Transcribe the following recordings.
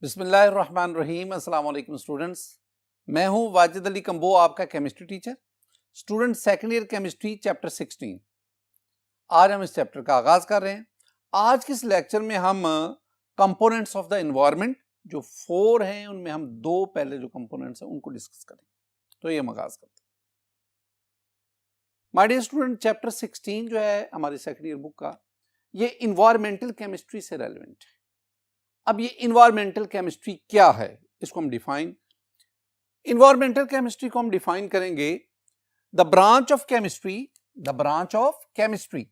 बिस्मिल्लाहिर्रहमानिर्रहीम। अस्सलाम वालेकुम स्टूडेंट्स, मैं हूं वाजिद अली कंबो, आपका chemistry teacher. Student second year chemistry chapter 16, आज हम इस चैप्टर का आगाज कर रहे हैं। आज के इस लेक्चर में हम कंपोनेंट्स ऑफ द एनवायरनमेंट जो 4 हैं उनमें हम 2 पहले जो कंपोनेंट्स हैं उनको डिस्कस करेंगे। तो ये हम आगाज करते हैं। माय डियर स्टूडेंट, चैप्टर 16 जो है हमारी सेकंड ईयर बुक का, ये इन्वायरमेंटल केमिस्ट्री से रेलेवेंट है। अब ये इन्वायरमेंटल केमिस्ट्री क्या है, इसको हम इन्वायरमेंटल केमिस्ट्री को हम डिफाइन करेंगे। The branch of chemistry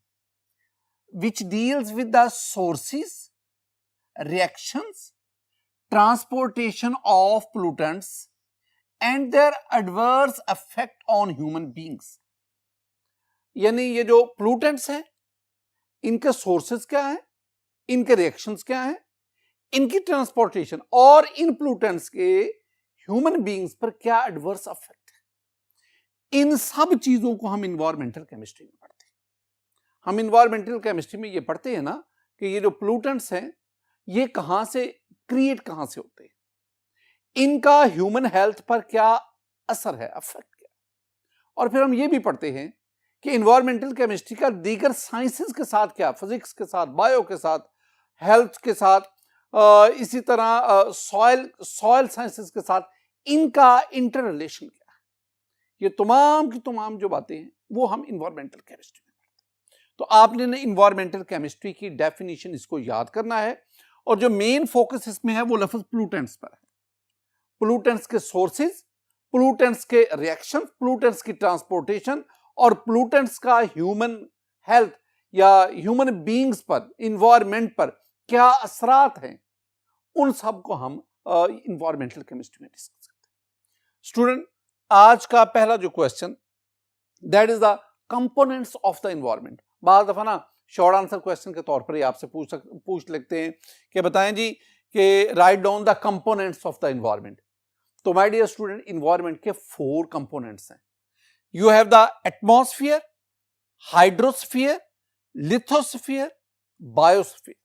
which deals with the sources, reactions, transportation of pollutants and their adverse effect on human beings। यानी ये जो pollutants हैं, इनके sources क्या हैं, इनके reactions क्या हैं, इनकी ट्रांसपोर्टेशन और इन पोल्यूटेंट्स के ह्यूमन बीइंग्स पर क्या एडवर्स इफेक्ट है, इन सब चीजों को हम इन्वायरमेंटल केमिस्ट्री में पढ़ते हैं। हम इन्वायरमेंटल केमिस्ट्री में ये पढ़ते हैं ना कि ये जो पोल्यूटेंट्स हैं ये कहां से क्रिएट कहां से होते हैं, इनका ह्यूमन हेल्थ पर क्या असर है, इफेक्ट क्या। और फिर हम ये भी पढ़ते हैं कि इन्वायरमेंटल केमिस्ट्री का दीगर साइंसेस के साथ क्या, फिजिक्स के साथ, बायो के साथ, हेल्थ के साथ, इसी तरह सॉइल साइंसेस के साथ इनका इंटर रिलेशन क्या है। ये तमाम की तमाम जो बातें हैं वो हम इन्वायरमेंटल केमिस्ट्री में पढ़ते हैं। तो आपने इन्वायरमेंटल केमिस्ट्री की डेफिनेशन इसको याद करना है और जो मेन फोकस इसमें है वो लफ्ज पोल्यूटेंट्स पर है। पोल्यूटेंट्स के सोर्सेज, पोल्यूटेंट्स के रिएक्शन, पोल्यूटेंट्स की ट्रांसपोर्टेशन और पोल्यूटेंट्स का ह्यूमन हेल्थ या ह्यूमन बीइंग्स पर, इन्वायरमेंट पर क्या असरात हैं, उन सब को हम इन्वायरमेंटल केमिस्ट्री में डिस्कस करते हैं। स्टूडेंट, आज का पहला जो question, that is the components of the environment. बार दफा ना शॉर्ट आंसर क्वेश्चन के तौर पर ही आपसे पूछ लेते हैं कि बताएं जी कि write down the components of the environment. तो माय डियर स्टूडेंट, एनवायरनमेंट के 4 कंपोनेंट्स हैं। You have the atmosphere, hydrosphere, lithosphere, biosphere.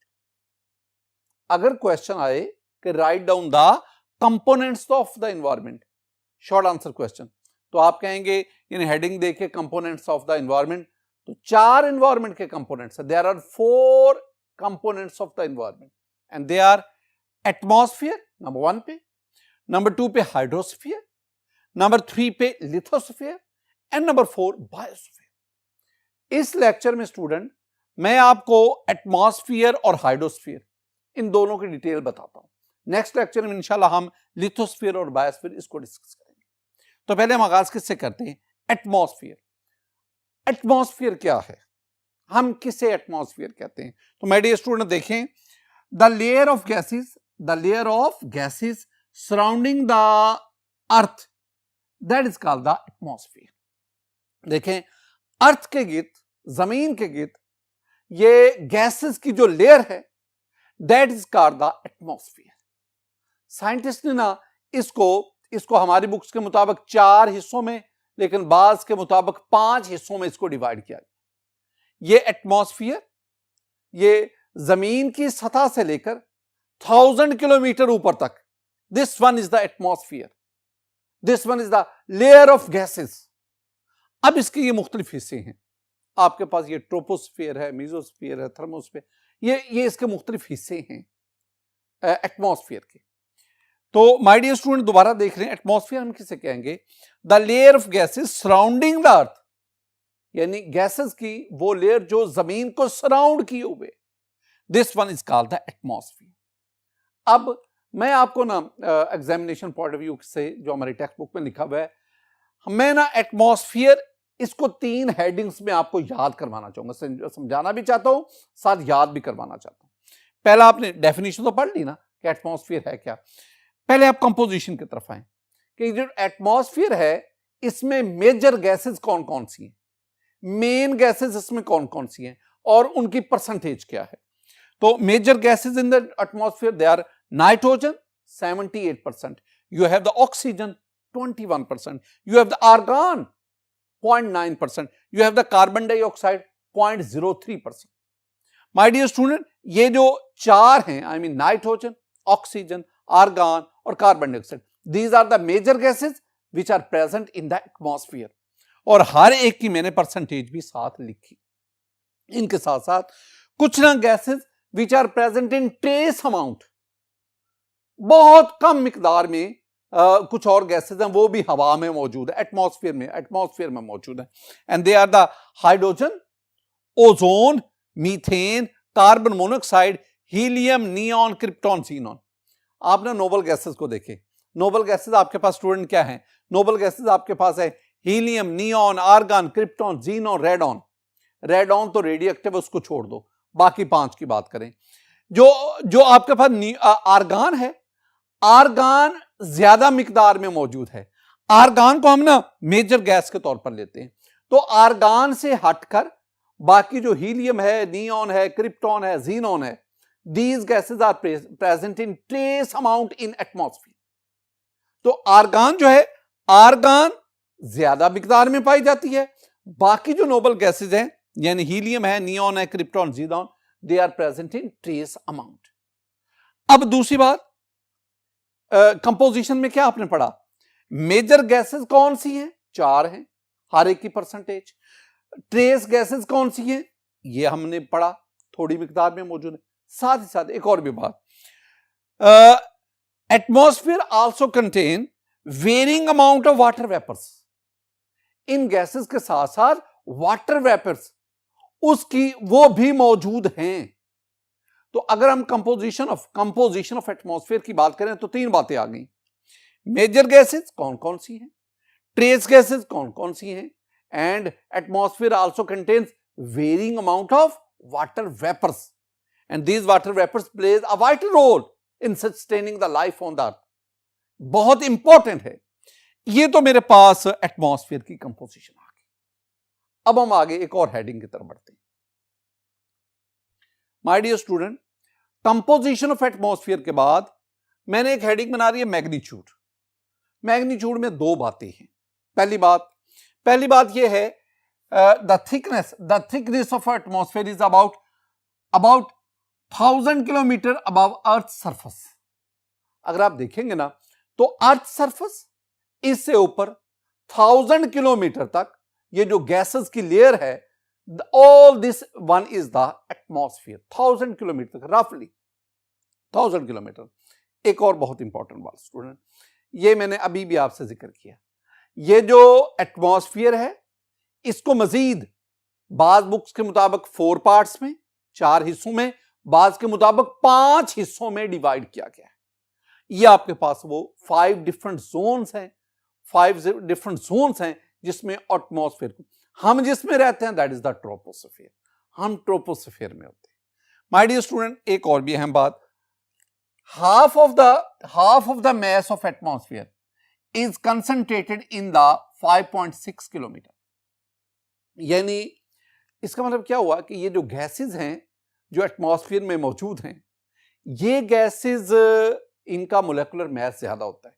अगर क्वेश्चन आए कि write down the components of the environment, short answer question, तो आप कहेंगे इन हेडिंग देखिए कंपोनेंट्स ऑफ द एनवायरनमेंट, तो 4 एनवायरनमेंट के कंपोनेंट्स है। There are 4 components of the environment and they are atmosphere number 1 पे, नंबर 2 पे हाइड्रोस्फीयर, नंबर 3 पे लिथोस्फीयर एंड नंबर 4 बायोस्फीयर। इस लेक्चर में स्टूडेंट मैं आपको एटमॉस्फेयर और हाइड्रोस्फीयर इन दोनों की डिटेल बताता हूं। नेक्स्ट लेक्चर में इंशाल्लाह हम लिथोस्फीयर और बायोस्फीयर इसको डिस्कस करेंगे। तो पहले हम आगाज किससे करते हैं? एटमॉस्फेयर। एटमॉस्फेयर क्या है, हम किसे एटमॉस्फेयर कहते हैं? तो माय डियर स्टूडेंट देखें, the layer of gases surrounding the earth, that is called the atmosphere. देखें, अर्थ के गिर्द, जमीन के गिर्द ये गैसेस की जो लेयर है that is called the atmosphere. Scientist ने ना इसको हमारी बुक्स के मुताबिक 4 हिस्सों में, लेकिन बाज के मुताबिक 5 हिस्सों में इसको डिवाइड किया गया। ये एटमॉस्फेयर ये जमीन की सतह से लेकर 1000 किलोमीटर ऊपर तक, this one is the atmosphere, this one is the layer of gases. अब इसके ये मुख्तलिफ हिस्से हैं। आपके पास ये ट्रोपोस्फेयर है, मीजोस्फेयर है, थर्मोस्फेयर, ये इसके मुख्तलिफ हिस्से हैं एटमॉस्फेयर के। तो माय डियर स्टूडेंट दोबारा देख रहे हैं, एटमॉस्फेयर हम किसे कहेंगे? The layer of gases surrounding the earth, यानी गैसेस की वो लेयर जो जमीन को सराउंड किए हुए, this one is called the atmosphere. अब मैं आपको ना एग्जामिनेशन पॉइंट ऑफ व्यू से जो हमारी टेक्स्ट बुक में लिखा हुआ है, मैं ना एटमॉस्फेयर इसको 3 हेडिंग्स में आपको याद करवाना चाहूंगा, समझाना भी चाहता हूं, साथ याद भी करवाना चाहता हूं। पहला आपने डेफिनेशन तो पढ़ ली ना कि एटमॉस्फेयर है क्या। पहले आप कंपोजिशन की तरफ आए कि जो एटमॉस्फेयर है इसमें मेजर गैसेस कौन कौन सी हैं, मेन गैसेस इसमें कौन कौन सी हैं और उनकी परसेंटेज क्या है। तो major gases in the atmosphere, they are nitrogen 78%, you have the oxygen 21%, you have the argon 0.9%, you have the carbon dioxide 0.03%. My dear student, ये जो 4 हैं, I mean nitrogen, oxygen, argon और carbon dioxide. These are the major gases which are present in the atmosphere. और हर एक की मैंने percentage भी साथ लिखी। इनके साथ साथ कुछ ना gases which are present in trace amount, बहुत कम मिकदार में कुछ और गैसेज हैं, वो भी हवा में मौजूद है, एटमॉस्फेयर में मौजूद है। And they are the hydrogen, ozone, methane, carbon monoxide, helium, neon, krypton, xenon. आपने नोबल गैसेस को देखे। नोबल गैसेस आपके पास स्टूडेंट क्या है? नोबल गैसेस आपके पास है helium, neon, argon, krypton, xenon, radon. Radon तो रेडियो एक्टिव, उसको छोड़ दो, बाकी 5 की बात करें। जो आपके पास आर्गन है, आर्गन ज्यादा मिकदार में मौजूद है। आर्गन को हम ना मेजर गैस के तौर पर लेते हैं। तो आर्गन से हटकर बाकी जो हीलियम है, नियॉन है, क्रिप्टॉन है, जीनॉन है, these gases are present in trace amount in atmosphere। तो आर्गन जो है, आर्गन ज्यादा मिकदार में पाई जाती है। बाकी जो नोबल गैसेज हैं, यानी हीलियम है, नियॉन है, krypton, xenon, they are present in trace amount. अब दूसरी बात, कंपोजिशन में क्या आपने पढ़ा? मेजर गैसेज कौन सी हैं? 4 हैं, हर एक की परसेंटेज। ट्रेस गैसेज कौन सी हैं? ये हमने पढ़ा, थोड़ी मिकदार में मौजूद है। साथ ही साथ एक और भी बात, atmosphere also contain varying amount of water vapours. इन गैसेस के साथ साथ वाटर वेपर्स उसकी वो भी मौजूद हैं। तो अगर हम कंपोजिशन ऑफ एटमॉस्फेयर की बात करें तो 3 बातें आ गई। मेजर गैसेस कौन कौन सी हैं, ट्रेस गैसेस कौन कौन सी हैं, and atmosphere also contains varying amount of water vapours, and these water vapors plays a vital role in sustaining the life on the earth। बहुत इंपॉर्टेंट है। ये तो मेरे पास एटमॉस्फेयर की कंपोजिशन आ गई। अब हम आगे एक और हेडिंग की तरफ बढ़ते हैं। My dear student, composition of atmosphere के बाद मैंने एक हेडिंग बना रही है मैग्नीट्यूड। मैग्नीट्यूड में 2 बातें हैं। पहली बात यह है, the thickness of atmosphere is about 1000 kilometre above earth surface. अगर आप देखेंगे ना तो अर्थ सरफेस इससे ऊपर 1000 किलोमीटर तक ये जो गैसेस की लेयर है, all this one is the atmosphere. 1000 kilometre तक, रफली 1000 किलोमीटर। एक और बहुत इंपॉर्टेंट बात स्टूडेंट, ये मैंने अभी भी आपसे जिक्र किया, ये जो एटमॉस्फेयर है इसको मजीद बाज बुक्स के मुताबिक 4 पार्ट्स में, 4 हिस्सों में, बाज के मुताबिक 5 हिस्सों में डिवाइड किया गया है। ये आपके पास वो 5 डिफरेंट जोन्स हैं, 5 डिफरेंट जोन्स हैं जिसमें एटमॉस्फेयर को, हम जिसमें रहते हैं दैट इज द ट्रोपोस्फेयर। हम ट्रोपोस्फेयर में होते हैं। माय डियर स्टूडेंट, एक और भी अहम बात, half of the mass of atmosphere is concentrated in the 5.6 kilometre. यानी इसका मतलब क्या हुआ कि ये जो गैसेस हैं जो एटमॉस्फेयर में मौजूद हैं, ये गैसेस इनका मोलेकुलर मास ज्यादा होता है,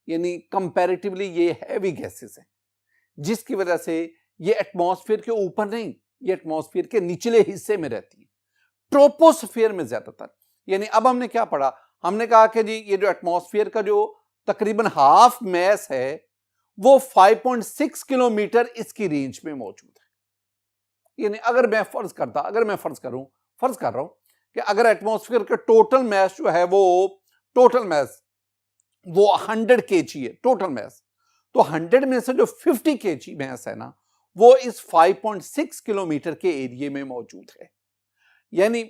यानी कंपैरेटिवली ये हैवी गैसेस हैं, जिसकी वजह से ये एटमॉस्फेयर के ऊपर नहीं, ये एटमॉस्फेयर के निचले हिस्से में रहती है, ट्रोपोस्फेयर में ज्यादातर। यानी अब हमने क्या पढ़ा, हमने कहा कि जी ये जो एटमॉस्फेयर का जो तकरीबन हाफ मास है वो 5.6 किलोमीटर इसकी रेंज में मौजूद है। यानी अगर मैं फर्ज कर रहा हूं कि अगर एटमॉस्फेयर का टोटल मास जो है वो 100 kg है टोटल मास, तो 100 में से जो 50 kg मास है ना, वो इस 5.6 किलोमीटर के एरिया में मौजूद है। यानी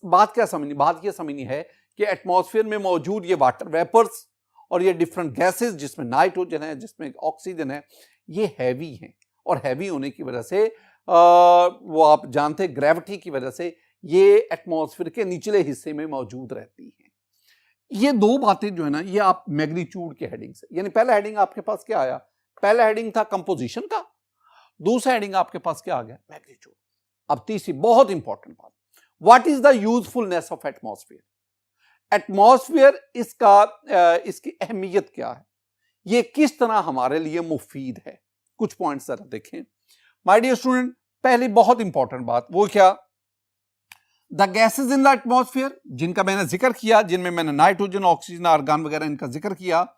बात क्या समझनी, बात यह समझनी है कि एटमॉस्फेयर में मौजूद ये वाटर वेपर्स और ये डिफरेंट गैसेस जिसमें नाइट्रोजन है, जिसमें ऑक्सीजन है, ये हैवी हैं, और हैवी होने की वजह से वो आप जानते हैं ग्रेविटी की वजह से ये एटमॉस्फेयर के निचले हिस्से में मौजूद रहती हैं। ये 2 बातें जो है ना, ये आप मैग्नीट्यूड के हेडिंग से, यानी पहला हेडिंग आपके पास क्या आया, पहला हेडिंग था कंपोजिशन का, दूसरा हेडिंग आपके पास क्या आ गया, मैग्नीट्यूड। अब तीसरी बहुत इंपॉर्टेंट बात, what is the usefulness of atmosphere. Atmosphere इसकी अहमियत क्या है, ये किस तरह हमारे लिए मुफीद है, कुछ पॉइंट्स जरा देखें। माय डियर स्टूडेंट, पहली बहुत इंपॉर्टेंट बात वो क्या, the gases in the atmosphere, जिनका मैंने जिक्र किया, जिनमें मैंने नाइट्रोजन, ऑक्सीजन, आर्गन वगैरह इनका जिक्र किया,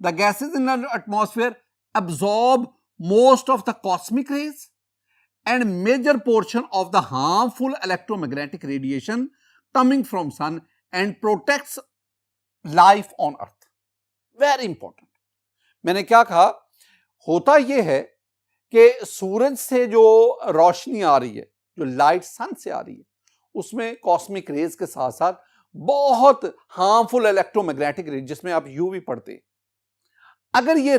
the gases in the atmosphere absorb most of the cosmic rays and major portion of the harmful electromagnetic radiation coming from sun and protects life on earth. Very important. मैंने क्या कहा, होता यह है कि सूरज से जो रोशनी आ रही है, जो लाइट सन से आ रही है, उसमें कॉस्मिक रेज के साथ साथ बहुत हार्मफुल इलेक्ट्रोमैग्नेटिक रेज, जिसमें आप यूवी पढ़ते हैं, अगर ये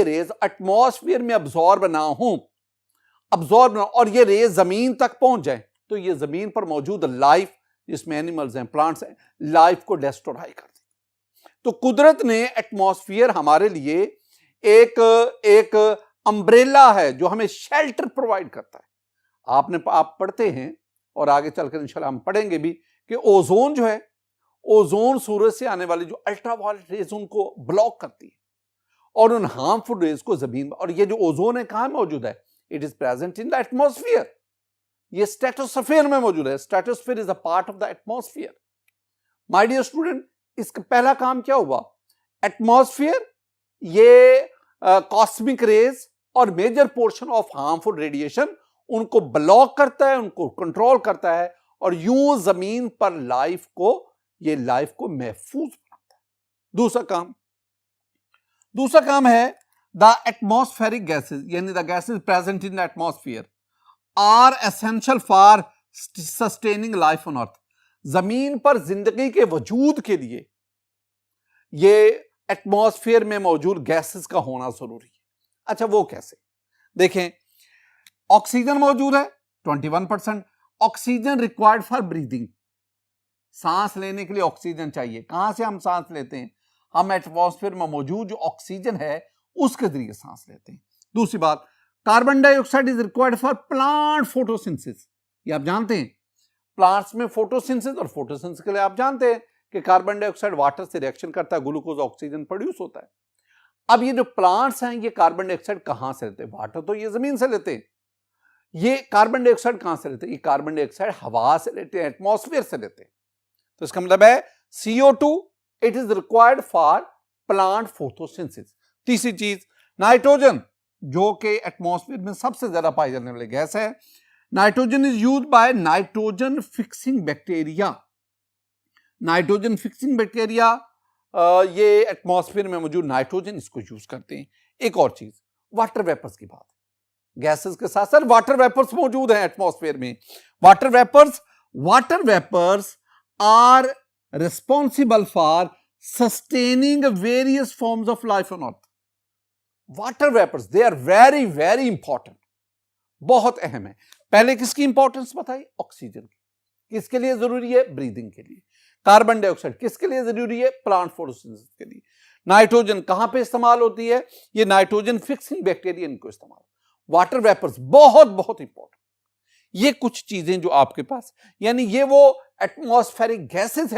रेज एटमॉस्फेयर में अब्सॉर्ब ना हो और ये रेज जमीन तक पहुंच जाए, तो ये जमीन पर मौजूद लाइफ, जिसमें एनिमल्स हैं, प्लांट्स हैं, लाइफ को डिस्ट्रॉय कर देती। तो कुदरत ने एटमॉस्फेयर हमारे लिए एक अम्ब्रेला है जो हमें शेल्टर प्रोवाइड करता है। आप पढ़ते हैं और आगे चलकर इंशाल्लाह हम पढ़ेंगे भी कि ओजोन जो है, ओजोन सूरज से आने वाली जो अल्ट्रावायलेट रेज उनको ब्लॉक करती है और उन हार्मफुल रेज को जमीन, और ये जो ओजोन है कहां मौजूद है? It is present in the atmosphere. ये स्ट्रेटोस्फीयर में मौजूद है। Stratosphere is a part of the atmosphere. My dear student, इसका पहला काम क्या हुआ? एटमॉस्फेयर ये कॉस्मिक रेज और major portion of harmful radiation उनको ब्लॉक करता है, उनको कंट्रोल करता है और यूं जमीन पर लाइफ को महफूज बनाता है। दूसरा काम है द एटमॉस्फेरिक गैसेज, यानी the gases present in the atmosphere are essential for sustaining life on earth. जमीन पर जिंदगी के वजूद के लिए ये एटमॉस्फेयर में मौजूद गैसेस का होना जरूरी है। अच्छा, वो कैसे? देखें, ऑक्सीजन मौजूद है 21%। ऑक्सीजन रिक्वायर्ड फॉर ब्रीदिंग, सांस लेने के लिए ऑक्सीजन चाहिए। कहां से हम सांस लेते हैं? हम एटमॉस्फेयर में मौजूद जो ऑक्सीजन है उसके जरिए सांस लेते हैं। दूसरी बात, carbon dioxide is required for plant photosynthesis. ये आप जानते हैं, प्लांट्स में फोटोसिंथेसिस, और फोटोसिंथेसिस के लिए आप जानते हैं कि कार्बन डाइऑक्साइड वाटर से रिएक्शन करता है, ग्लूकोज ऑक्सीजन प्रोड्यूस होता है। अब ये जो प्लांट्स हैं, ये कार्बन डाइऑक्साइड कहां से लेते हैं? वाटर तो ये जमीन से लेते हैं। ये कार्बन डाइऑक्साइड कहां से लेते हैं? ये कार्बन डाइऑक्साइड हवा से लेते हैं, एटमॉस्फेयर से लेते हैं। तो इसका मतलब है CO2 it is required for plant photosynthesis. तीसरी चीज, नाइट्रोजन, जो कि एटमॉस्फेयर में सबसे ज्यादा पाई जाने वाली गैस है। Nitrogen is used by nitrogen fixing bacteria. Nitrogen fixing bacteria ये एटमॉस्फेयर में मौजूद नाइट्रोजन इसको यूज करते हैं। एक और चीज, वाटर वेपर्स की बात, गैसेस के साथ साथ वाटर वेपर्स मौजूद हैं एटमॉस्फेयर में। Water vapours are responsible for sustaining various forms of life on earth. Water vapors, they are very very important, बहुत अहम है। पहले किसकी इंपॉर्टेंस बताई? ऑक्सीजन की। किसके लिए जरूरी है? ब्रीदिंग के लिए। कार्बन डाइऑक्साइड किसके लिए जरूरी है? प्लांट फोटोसिंथेसिस के लिए। नाइट्रोजन कहां पे इस्तेमाल होती है? ये नाइट्रोजन फिक्सिंग बैक्टीरिया इनको इस्तेमाल। वाटर वेपर्स बहुत बहुत इंपॉर्टेंट। ये कुछ चीजें जो आपके पास, यानी ये वो एटमॉस्फेरिक गैसेस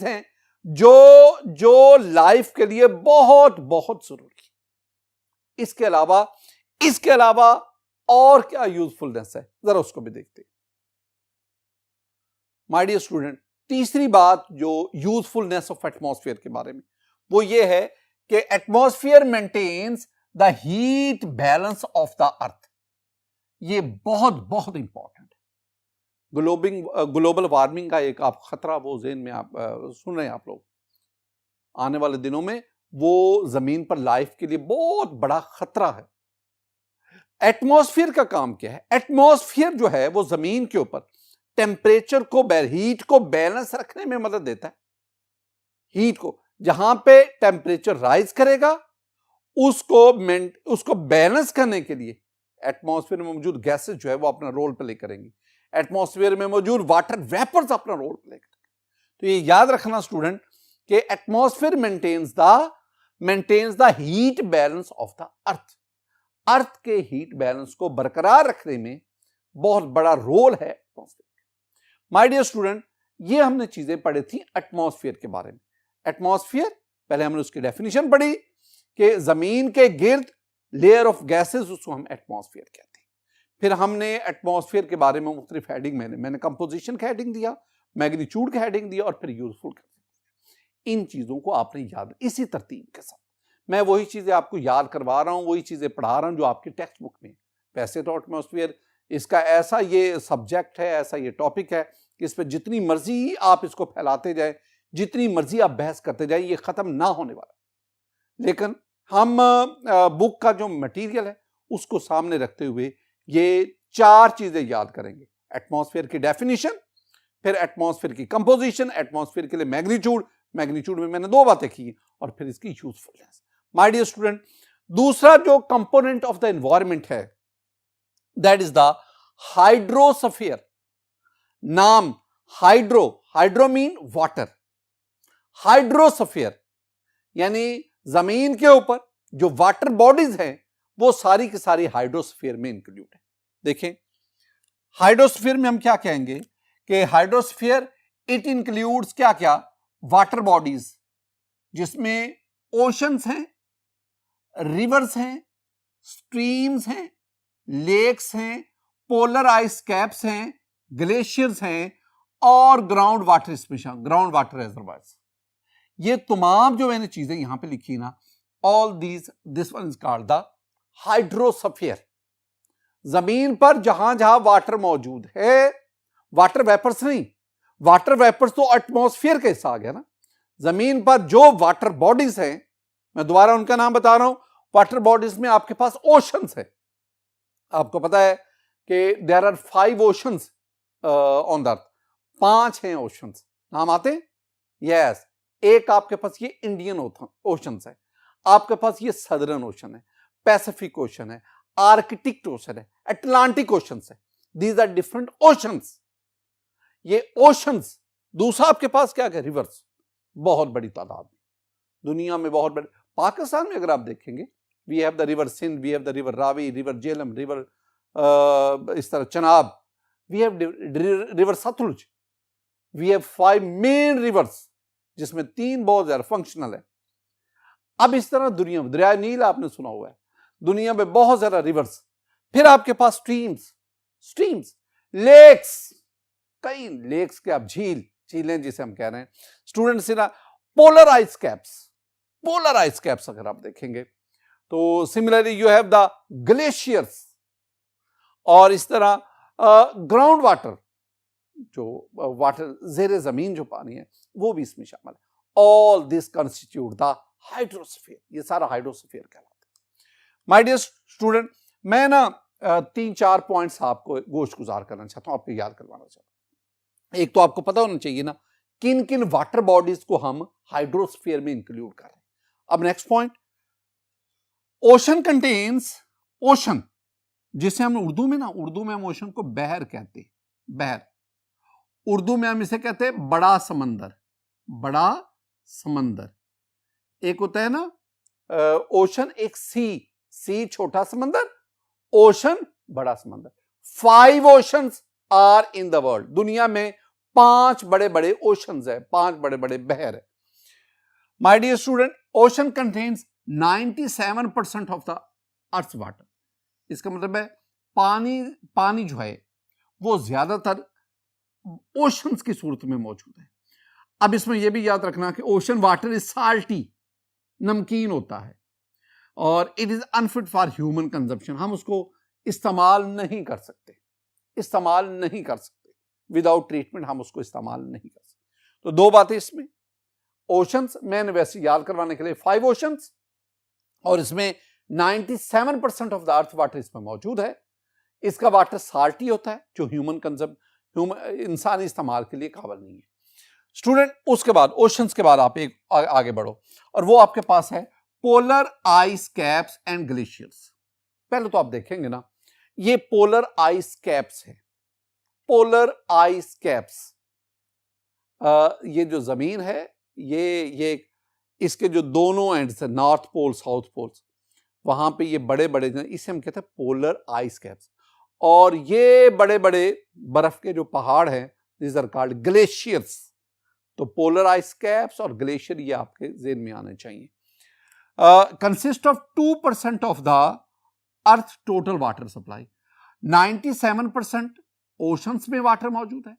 हैं, जो लाइफ के लिए बहुत बहुत जरूरी है। इसके अलावा और क्या यूजफुलनेस है, जरा उसको भी देखते हैं। माय डियर स्टूडेंट, तीसरी बात जो यूजफुलनेस ऑफ एटमॉस्फेयर के बारे में, वो ये है कि atmosphere maintains the heat balance of the earth. ये बहुत बहुत इंपॉर्टेंट है। ग्लोबल वार्मिंग का एक आप खतरा वो ज़हन में आप सुन रहे हैं आप लोग, आने वाले दिनों में वो जमीन पर लाइफ के लिए बहुत बड़ा खतरा है। एटमॉस्फेयर का काम क्या है? एटमॉस्फेयर जो है वो जमीन के ऊपर टेम्परेचर को, हीट को बैलेंस रखने में मदद देता है। हीट को, जहां पे टेम्परेचर राइज करेगा उसको बैलेंस करने के लिए एटमॉस्फेयर में मौजूद गैसेस जो है वो अपना रोल प्ले करेंगी। एटमॉस्फेयर में मौजूद वाटर वेपर्स अपना रोल प्ले करेंगे। तो ये याद रखना स्टूडेंट कि atmosphere maintains the heat balance of the earth के हीट बैलेंस को बरकरार रखने में बहुत बड़ा रोल है एटमॉस्फेयर। माय डियर स्टूडेंट, ये हमने चीजें पढ़ी थी एटमॉस्फेयर के बारे में। एटमॉस्फेयर, पहले हमने उसकी डेफिनेशन पढ़ी कि जमीन के गिर्द लेयर ऑफ गैसेस, उसको हम एटमॉस्फेयर कहते हैं। फिर हमने एटमॉस्फेयर के बारे में मुख्तलिफ हेडिंग मैंने कंपोजिशन का हेडिंग दिया, मैग्नीट्यूड का हेडिंग दिया और फिर यूजफुल का। इन चीजों को आपने याद, इसी तरतीब के साथ मैं वही चीजें आपको याद करवा रहा हूं, वही चीजें पढ़ा रहा हूं जो आपकी टेक्स्ट बुक में। वैसे तो एटमॉस्फेयर इसका ऐसा ये सब्जेक्ट है, ऐसा ये टॉपिक है कि इस पर जितनी मर्जी आप इसको फैलाते जाए, जितनी मर्जी आप बहस करते जाए, ये खत्म ना होने वाला। लेकिन हम बुक का जो मटेरियल है उसको सामने रखते हुए ये 4 चीजें याद करेंगे। एटमॉस्फेयर की डेफिनेशन, फिर एटमॉस्फेयर की कंपोजिशन, एटमॉस्फेयर के लिए मैग्नीट्यूड, मैग्नीट्यूड में मैंने 2 बातें की, और फिर इसकी यूजफुलनेस। माय डियर स्टूडेंट, दूसरा जो कंपोनेंट ऑफ द एनवायरनमेंट है दैट इज द हाइड्रोस्फीयर। नाम हाइड्रो मीन वाटर, हाइड्रोस्फीयर यानी जमीन के ऊपर जो वाटर बॉडीज हैं वो सारी की सारी हाइड्रोस्फीयर में इंक्लूड है। देखें हाइड्रोस्फीयर में हम क्या कहेंगे कि हाइड्रोस्फीयर इट इंक्लूड्स क्या क्या, वाटर बॉडीज जिसमें ओशंस हैं, रिवर्स हैं, स्ट्रीम्स हैं, लेक्स हैं, पोलर आइस कैप्स हैं, ग्लेशियर्स हैं और ग्राउंड वाटर, इसमें ग्राउंड वाटर रिजर्वायर्स। ये तमाम जो मैंने चीजें यहां पे लिखी ना, all this one is called the hydrosphere. जमीन पर जहां जहां वाटर मौजूद है, वाटर वेपर्स नहीं, वाटर वेपर्स तो एटमॉस्फेयर का हिस्सा आ गया ना। जमीन पर जो वाटर बॉडीज हैं, मैं दोबारा उनका नाम बता रहा हूं, वाटर बॉडीज में आपके पास ओशंस है। आपको पता है कि there are 5 oceans on the earth, 5 हैं ओशंस। नाम आते हैं? यस। एक आपके पास ये इंडियन ओशंस है, आपके पास ये सदर्न ओशन है, पैसिफिक ओशन है, आर्कटिक ओशन है, अटलांटिक ओशन है। दीज आर डिफरेंट ओशंस, ये ओशंस। दूसरा आपके पास क्या है? रिवर्स, बहुत बड़ी तादाद में, दुनिया में बहुत बड़ी। पाकिस्तान में अगर आप देखेंगे, we have the river Sindh, we have the river Ravi, river Jhelum, river इस तरह Chenab, we have river Sutlej, we have 5 main rivers जिसमें 3 बहुत ज्यादा फंक्शनल है। अब इस तरह दुनिया में दरिया नील आपने सुना हुआ है, दुनिया में बहुत ज्यादा रिवर्स। फिर आपके पास स्ट्रीम्स, लेक्स, कई लेक्स के आप झीलें जिसे हम कह रहे हैं स्टूडेंट्स ना। पोलर आइस कैप्स अगर आप देखेंगे तो similarly you have the glaciers, और इस तरह ग्राउंड वाटर, जो वाटर जेरे जमीन जो पानी है वो भी इसमें शामिल है। All this constitute the hydrosphere, ये सारा हाइड्रोस्फीयर कहलाता है। माय डियर स्टूडेंट, मैं ना 3-4 पॉइंट्स आपको गोश्त गुजार करना चाहता हूं, आपको याद करवाना चाहता हूं। एक तो आपको पता होना चाहिए ना किन किन वाटर बॉडीज को हम हाइड्रोस्फीयर में इंक्लूड कर रहे हैं। अब next point, ocean contains, ocean जिसे हम उर्दू में हम ओशन को बहर कहते हैं। बहर उर्दू में हम इसे कहते हैं बड़ा समंदर। एक होता है ना ओशन, एक सी छोटा समंदर, ओशन बड़ा समंदर। 5 oceans are in the world, दुनिया में 5 बड़े बड़े ओशंस है, 5 बड़े बड़े बहर है। My dear student, ocean contains 97% of the earth water. इसका मतलब है पानी जो है वो ज्यादातर ओशंस की सूरत में मौजूद है। अब इसमें यह भी याद रखना कि ओशन वाटर इज साल्टी, नमकीन होता है, और it is unfit for human consumption. हम उसको इस्तेमाल नहीं कर सकते विदाउट ट्रीटमेंट, हम उसको इस्तेमाल नहीं कर सकते। तो 2 बातें इसमें। ओशंस मैंने वैसे याद करवाने के लिए 5 ओशंस, और इसमें 97% ऑफ द अर्थ वाटर इसमें मौजूद है। इसका वाटर साल्टी होता है जो इंसानी इस्तेमाल के लिए काबिल नहीं है। स्टूडेंट, उसके बाद ओशंस के बाद आप एक आगे बढ़ो, और वो आपके पास है polar ice caps and glaciers. पहले तो आप देखेंगे ना, ये पोलर आइस कैप्स है। पोलर आइस कैप्स, ये जो जमीन है, ये इसके जो दोनों एंड्स है, नॉर्थ पोल साउथ पोल्स, वहां पे ये बड़े बड़े, इसे हम कहते हैं पोलर आइस कैप्स। और ये बड़े बड़े बर्फ के जो पहाड़ हैं, दीज आर कॉल्ड ग्लेशियर्स। तो पोलर आइस कैप्स और ग्लेशियर ये आपके ज़हन में आने चाहिए। Consist of 2% of the earth total water supply. 97% oceans में वाटर मौजूद है,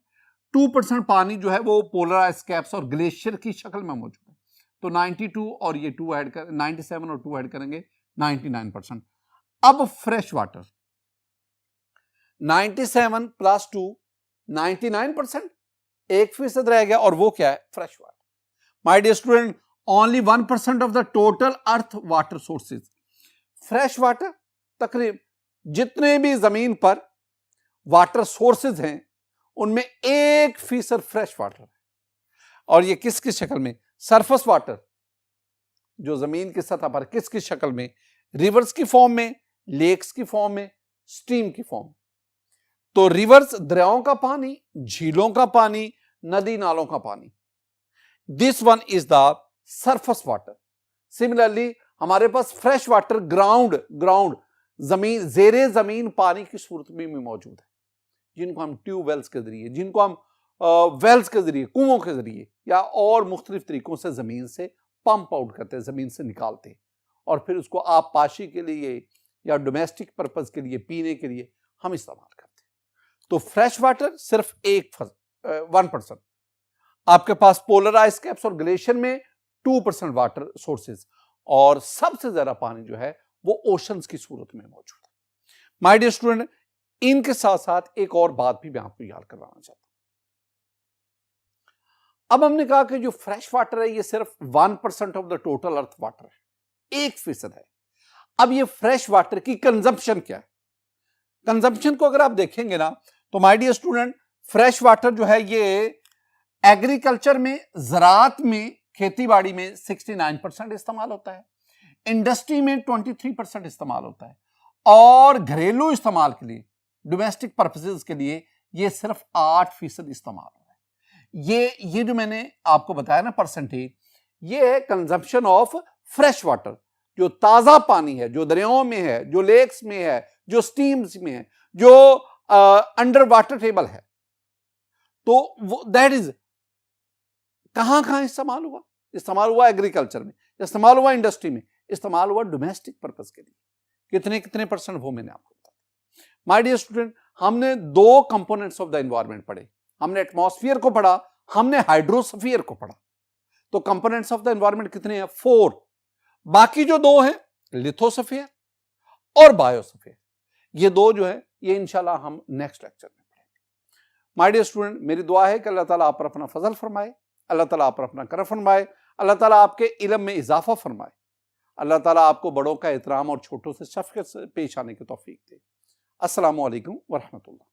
2% पानी जो है वो पोलर आइस कैप्स और ग्लेशियर की शक्ल में मौजूद है। तो 92 और ये 2 ऐड कर 97 और 2 ऐड करेंगे 99%। अब फ्रेश वाटर 97 प्लस 2 99%, 1% रह गया और वो क्या है? Fresh water. My dear student, only 1% of the total earth water sources. Fresh water तकरीब जितने भी जमीन पर वाटर सोर्सेज हैं उनमें 1% फ्रेश वाटर है। और ये किसकी शक्ल में? सरफेस वाटर, जो जमीन की सतह पर किसकी शक्ल में? रिवर्स की फॉर्म में, लेक्स की फॉर्म में, स्ट्रीम की फॉर्म में। तो रिवर्स दरियाओं का पानी, झीलों का पानी, नदी नालों का पानी, this one is the surface water. Similarly हमारे पास फ्रेश वाटर ग्राउंड जमीन, जेरे जमीन पानी की सूरत में मौजूद है, जिनको हम ट्यूबवेल्स के जरिए, जिनको हम वेल्स के जरिए, कुओं के जरिए या और मुख्तलिफ तरीकों से जमीन से पंप आउट करते हैं, जमीन से निकालते हैं और फिर उसको आप पाशी के लिए या डोमेस्टिक पर्पज के लिए, पीने के लिए हम इस्तेमाल करते हैं। तो फ्रेश वाटर सिर्फ 1% आपके पास पोलर आइस कैप्स और ग्लेशियर में 2% वाटर सोर्सेज, और सबसे ज्यादा पानी जो है वो ओशंस की सूरत में मौजूद है। माय डियर स्टूडेंट, इनके साथ साथ एक और बात भी मैं आपको याद करवाना चाहता हूं। अब हमने कहा कि जो फ्रेश वाटर है ये सिर्फ 1% of the total earth water है, 1% है। अब ये फ्रेश वाटर की कंजम्पशन क्या है? कंजम्पशन को अगर आप देखेंगे ना तो my dear student, fresh water जो है ये एग्रीकल्चर में, ज़राअत में, खेती बाड़ी में 69% इस्तेमाल होता है, इंडस्ट्री में 23% इस्तेमाल होता है, और घरेलू इस्तेमाल के लिए, डोमेस्टिक पर्पसेस के लिए ये सिर्फ 8% इस्तेमाल हो रहा है। ये जो मैंने आपको बताया ना परसेंटेज, ये है कंजम्पशन ऑफ फ्रेश वाटर, जो ताजा पानी है, जो दरियाओं में है, जो लेक्स में है, जो स्ट्रीम्स में है, जो अंडर वाटर टेबल है। तो दैट इज कहां इस्तेमाल हुआ? इस्तेमाल हुआ एग्रीकल्चर में, इस्तेमाल हुआ इंडस्ट्री में, इस्तेमाल हुआ डोमेस्टिक पर्पस के लिए। कितने परसेंट वो मैंने आपको बताया। माय डियर स्टूडेंट, हमने 2 कंपोनेंट्स ऑफ द एनवायरनमेंट पढ़े, हमने एटमॉस्फेयर को पढ़ा, हमने हाइड्रोस्फीयर को पढ़ा। तो कंपोनेंट्स ऑफ द एनवायरनमेंट कितने हैं? 4। बाकी जो 2 हैं, लिथोस्फीयर और बायोस्फीयर, ये 2 जो है ये इंशाल्लाह हम नेक्स्ट लेक्चर में पढ़ेंगे। माय डियर स्टूडेंट, मेरी दुआ है कि अल्लाह ताला आप पर अपना फजल फरमाए, अल्लाह ताला आप पर अपना करम फरमाए, अल्लाह ताला आपके इल्म में इजाफा फरमाए, अल्लाह ताला आपको बड़ों का एहतराम और छोटों से शफकत से पेश आने की तौफीक दे। अस्सलामु अलैकुम व रहमतुल्लाह।